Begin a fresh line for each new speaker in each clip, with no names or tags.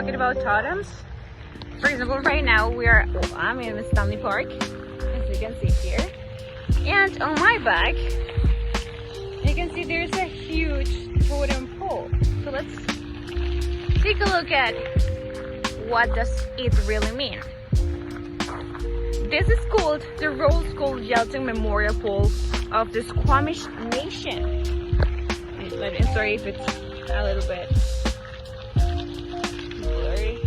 talking about totems. For example, right now I'm in Stanley Park, as you can see here. And on my back, you can see there's a huge totem pole. So let's take a look at what does it really mean. This is called the Rose Gold Yelton Memorial Pole of the Squamish Nation. I'm sorry if it's a little bit blurry.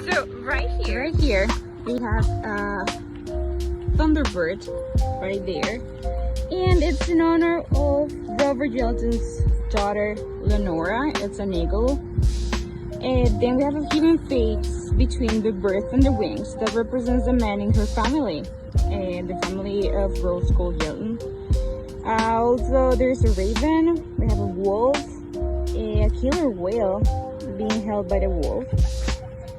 So right here we have a Thunderbird right there, and it's in honor of Robert Yelton's daughter Lenora. It's an eagle. And then we have a hidden face between the bird and the wings that represents the man in her family, and the family of Rose Gold Yelton. Also, there's a raven, we have a wolf, a killer whale being held by the wolf,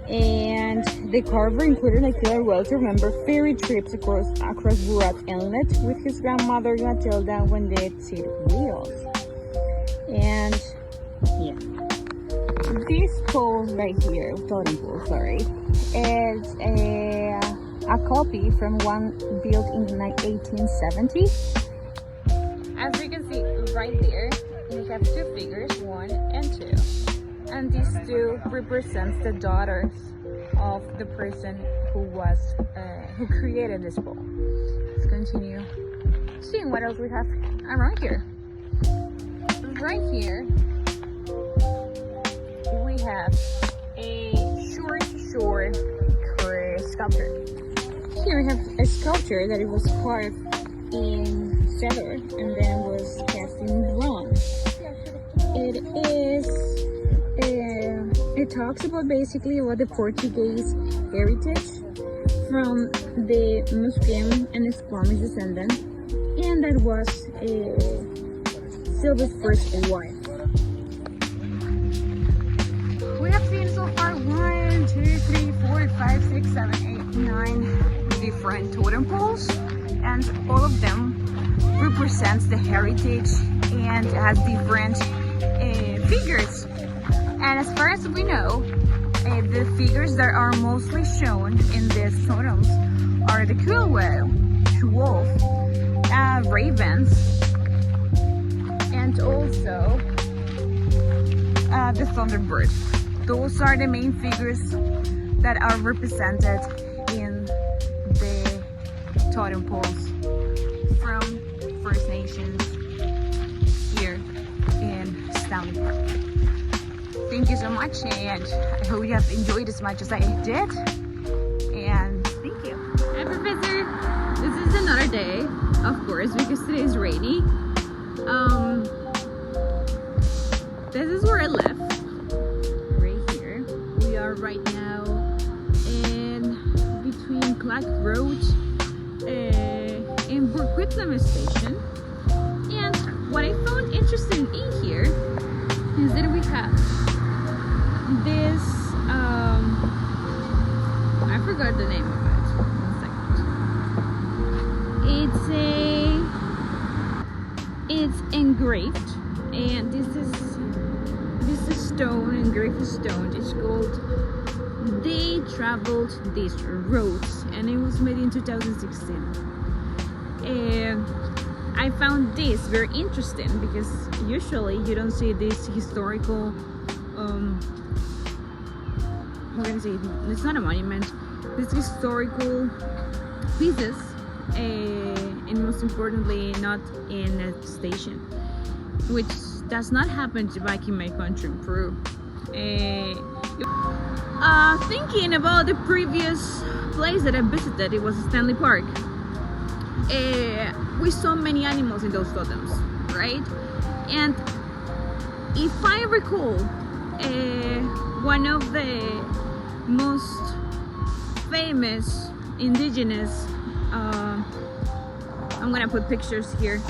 and the carver included a killer whale to remember ferry trips across Burat Inlet with his grandmother Matilda when they did wheels. And yeah. This pole right here, totem pole, sorry, is a copy from one built in 1870. As you can see right there, we have two figures, 1 and 2. And these two represent the daughters of the person who created this pole. Let's continue seeing what else we have around here. Right here, we have a short sculpture. Here we have a sculpture that it was carved in cedar and then was cast in bronze. It talks about basically about the Portuguese heritage from the Muslim and Squamish descendant, and that was Silva's first wife. We have seen so far 1, 2, 3, 4, 5, 6, 7, 8, 9 different totem poles, and all of them represents the heritage and has different figures. And as far as we know, the figures that are mostly shown in these totems are the killer whale, wolf, ravens, and also the thunderbird. Those are the main figures that are represented in the totem poles from First Nations here in Stanley Park. Thank you so much, and I hope you have enjoyed as much as I did. And thank you. Hi, Professor. This is another day, of course, because today is rainy. This is where I live. Right now in between Clark Road and Burquitlam Station, and what I found interesting in here is that we have this I forgot the name of it. 1 second. It's engraved, and this stone, engraved stone, is called They Traveled These Roads, and it was made in 2016. And I found this very interesting because usually you don't see this historical we're gonna say it's not a monument, this historical pieces, and most importantly not in a station, which does not happen back in my country, Peru. Thinking about the previous place that I visited, it was Stanley Park. We saw many animals in those totems, right? And if I recall, one of the most famous indigenous, I'm gonna put pictures here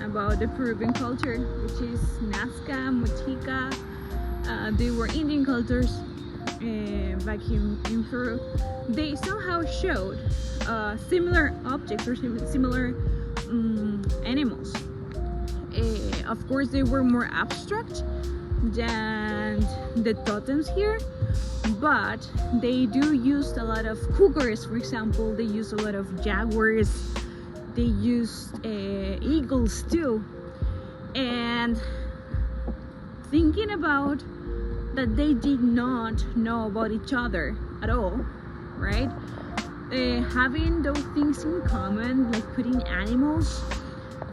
about the Peruvian culture, which is Nazca, Mochica. They were Indian cultures back in Peru. They somehow showed similar objects or similar animals. Of course, they were more abstract, than the totems here, but they do use a lot of cougars. For example, they use a lot of jaguars, they use eagles too. And thinking about that, they did not know about each other at all, right? Having those things in common, like putting animals,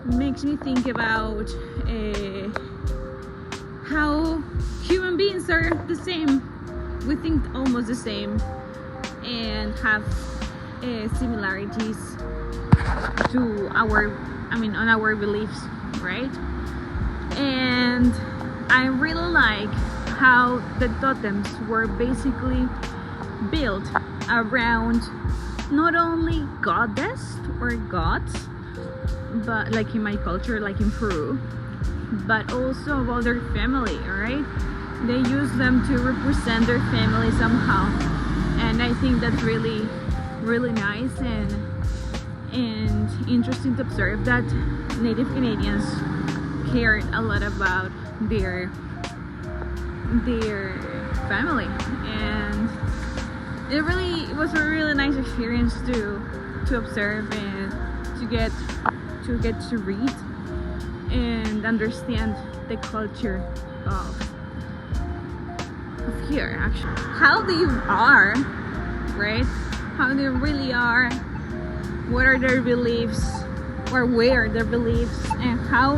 makes me think about how human beings are the same. We think almost the same and have similarities to on our beliefs, right? And I really like how the totems were basically built around not only goddess or gods, but like in my culture, like in Peru, but also about their family, right? They use them to represent their family somehow, and I think that's really, really nice and interesting to observe that Native Canadians cared a lot about their family, and it was a really nice experience to observe and to get to read and understand the culture of here, actually. How they are, right? How they really are, what are their beliefs, or where their beliefs, and how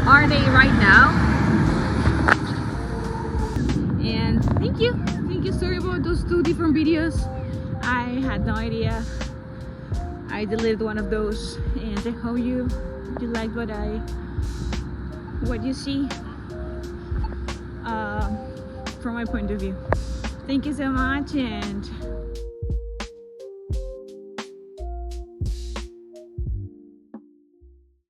are they right now. And thank you, sorry about those two different videos. I had no idea. I deleted one of those, and I hope you like what you see from my point of view. Thank you so much, and